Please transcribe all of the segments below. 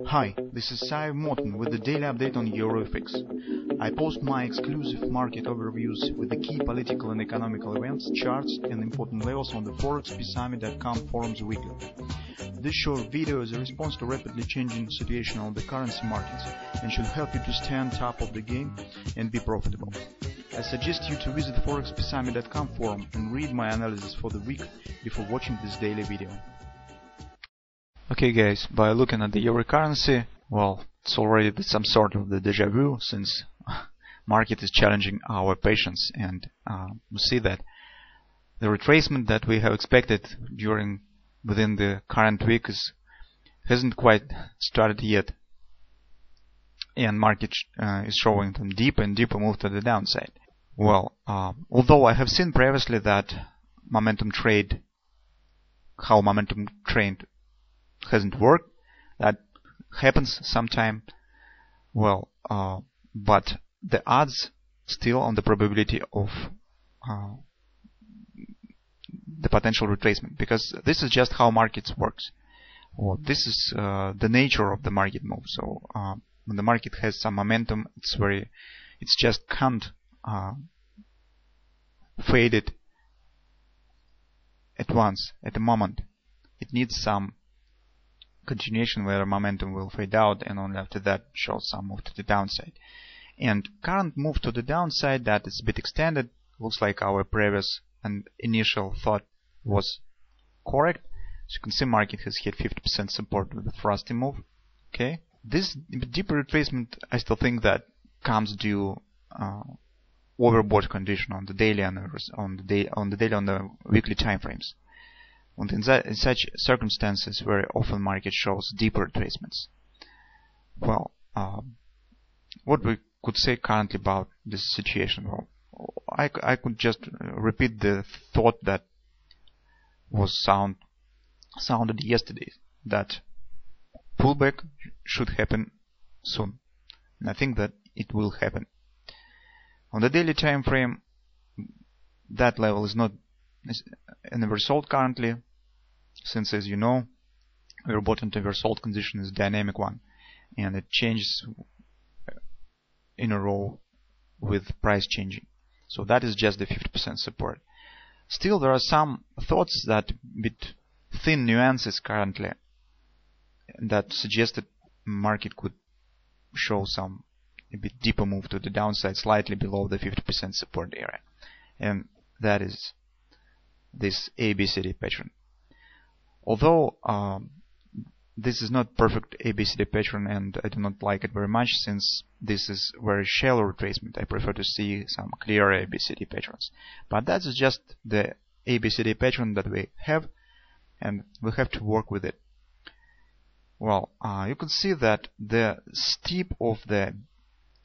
Hi, this is Sive Morten with the daily update on EURUSD. I post my exclusive market overviews with the key political and economical events, charts and important levels on the ForexPeaceArmy.com forums weekly. This short video is a response to rapidly changing situation on the currency markets and should help you to stay on top of the game and be profitable. I suggest you to visit ForexPeaceArmy.com forum and read my analysis for the week before watching this daily video. Okay guys, by looking at the euro currency, well, it's already some sort of the deja vu, since market is challenging our patience, and we see that the retracement that we have expected within the current week hasn't quite started yet, and market is showing some deeper and deeper move to the downside. Well, although I have seen previously that momentum trade hasn't worked, that happens sometime, well, but the odds still on the probability of the potential retracement, because this is just how markets works. Well, this is the nature of the market move. So when the market has some momentum, it's just can't fade it at once, at a moment. It needs some continuation where momentum will fade out, and only after that shows some move to the downside. And current move to the downside, that is a bit extended, looks like our previous and initial thought was correct. As you can see, market has hit 50% support with the thrusting move. Okay, this deeper retracement, I still think that comes due overbought condition on the daily and on the weekly time frames. And in such circumstances, very often market shows deeper retracements. Well, what we could say currently about this situation? Well, I could just repeat the thought that was sounded yesterday, that pullback should happen soon, and I think that it will happen. On the daily time frame, that level is not an oversold currently, since, as you know, overbought to oversold condition is a dynamic one, and it changes in a row with price changing. So that is just the 50% support. Still, there are some thoughts that bit thin nuances currently that suggest that market could show a bit deeper move to the downside, slightly below the 50% support area, and that is this ABCD pattern. Although this is not perfect ABCD pattern, and I do not like it very much, since this is very shallow retracement. I prefer to see some clear ABCD patterns. But that is just the ABCD pattern that we have, and we have to work with it. Well, you can see that the steep of the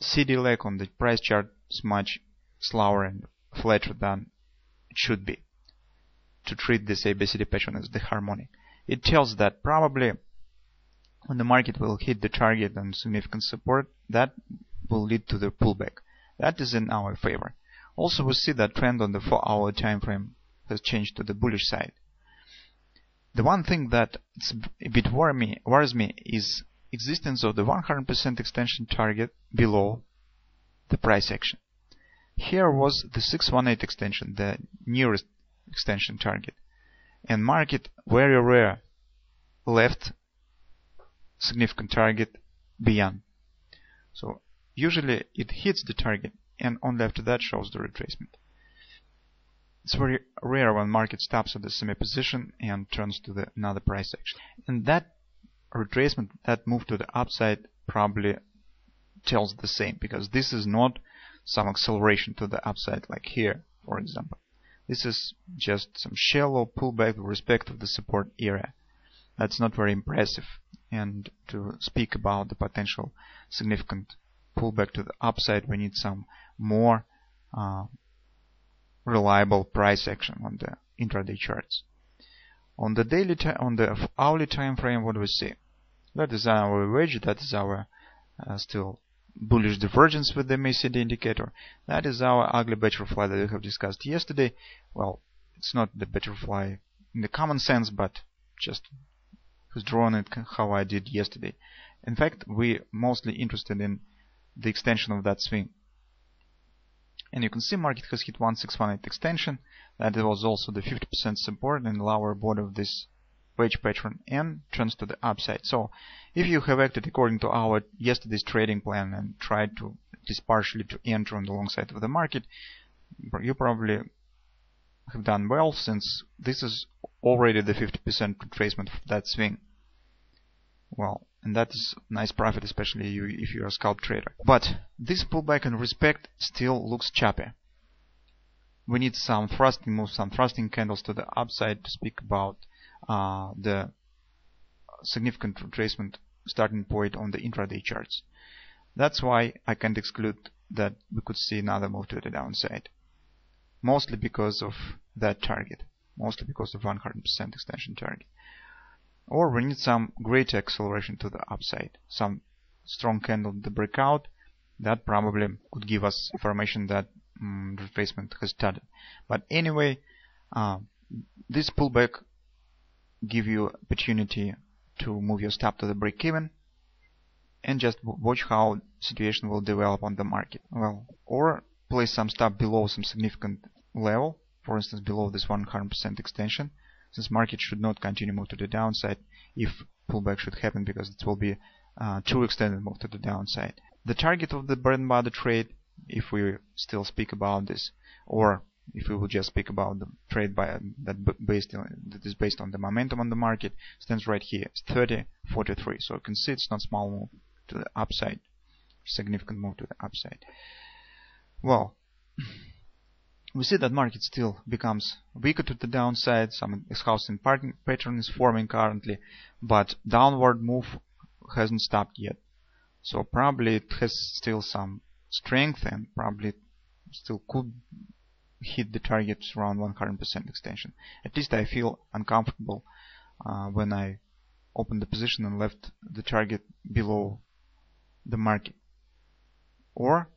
CD leg on the price chart is much slower and flatter than it should be to treat this ABCD pattern as the harmonic. It tells that probably when the market will hit the target and significant support, that will lead to the pullback. That is in our favor. Also, we see that trend on the 4-hour time frame has changed to the bullish side. The one thing that it's a bit worries me is existence of the 100% extension target below the price action. Here was the 618 extension, the nearest extension target, and market very rare left significant target beyond. So usually it hits the target, and only after that shows the retracement. It's very rare when market stops at the semi position and turns to another price action. And that retracement, that move to the upside, probably tells the same, because this is not some acceleration to the upside like here, for example. This is just some shallow pullback with respect to the support area. That's not very impressive. And to speak about the potential significant pullback to the upside, we need some more reliable price action on the intraday charts. On the hourly time frame, what do we see? That is our wedge. That is our still bullish divergence with the MACD indicator. That is our ugly butterfly that we have discussed yesterday. Well, it's not the butterfly in the common sense, but just has drawn it how I did yesterday. In fact, we're mostly interested in the extension of that swing. And you can see market has hit 1618 extension. That was also the 50% support in the lower border of this wedge pattern and turns to the upside. So if you have acted according to our yesterday's trading plan and tried to at least partially to enter on the long side of the market, you probably have done well, since this is already the 50% retracement of that swing. Well, and that is nice profit, especially if you're a scalp trader. But this pullback in respect still looks choppy. We need some thrusting moves, some thrusting candles to the upside to speak about the significant retracement starting point on the intraday charts. That's why I can't exclude that we could see another move to the downside. Mostly because of that target. Mostly because of 100% extension target. Or we need some greater acceleration to the upside. Some strong candle to break out. That probably could give us information that retracement has started. But anyway, this pullback give you opportunity to move your stop to the break even and just watch how situation will develop on the market. Well, or place some stop below some significant level, for instance below this 100% extension, since market should not continue move to the downside if pullback should happen, because it will be too extended move to the downside. The target of the bread and butter trade, if we still speak about this, or if we will just speak about the trade that is based on the momentum on the market, stands right here. It's 30.43. So you can see it's not small move to the upside, significant move to the upside. Well, we see that market still becomes weaker to the downside. Some housing pattern is forming currently, but downward move hasn't stopped yet. So probably it has still some strength and probably still could hit the targets around 100% extension. At least I feel uncomfortable when I opened the position and left the target below the market. Or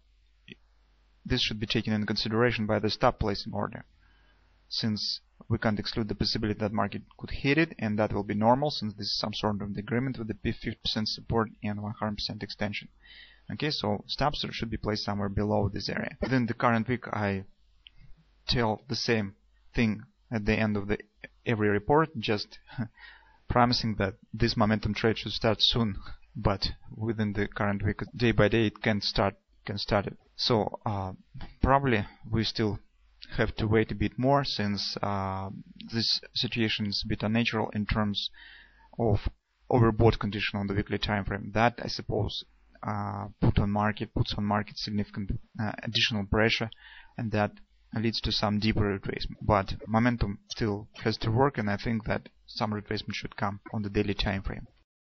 this should be taken into consideration by the stop placing order, since we can't exclude the possibility that market could hit it, and that will be normal, since this is some sort of agreement with the 50% support and 100% extension. Okay, so stops should be placed somewhere below this area. Within the current week, I tell the same thing at the end of every report, just promising that this momentum trade should start soon, but within the current week, day by day, it can start it. So probably we still have to wait a bit more, since this situation is a bit unnatural in terms of overbought condition on the weekly time frame. That, I suppose, puts on market significant additional pressure, and that leads to some deeper retracement. But momentum still has to work, and I think that some retracement should come on the daily time frame.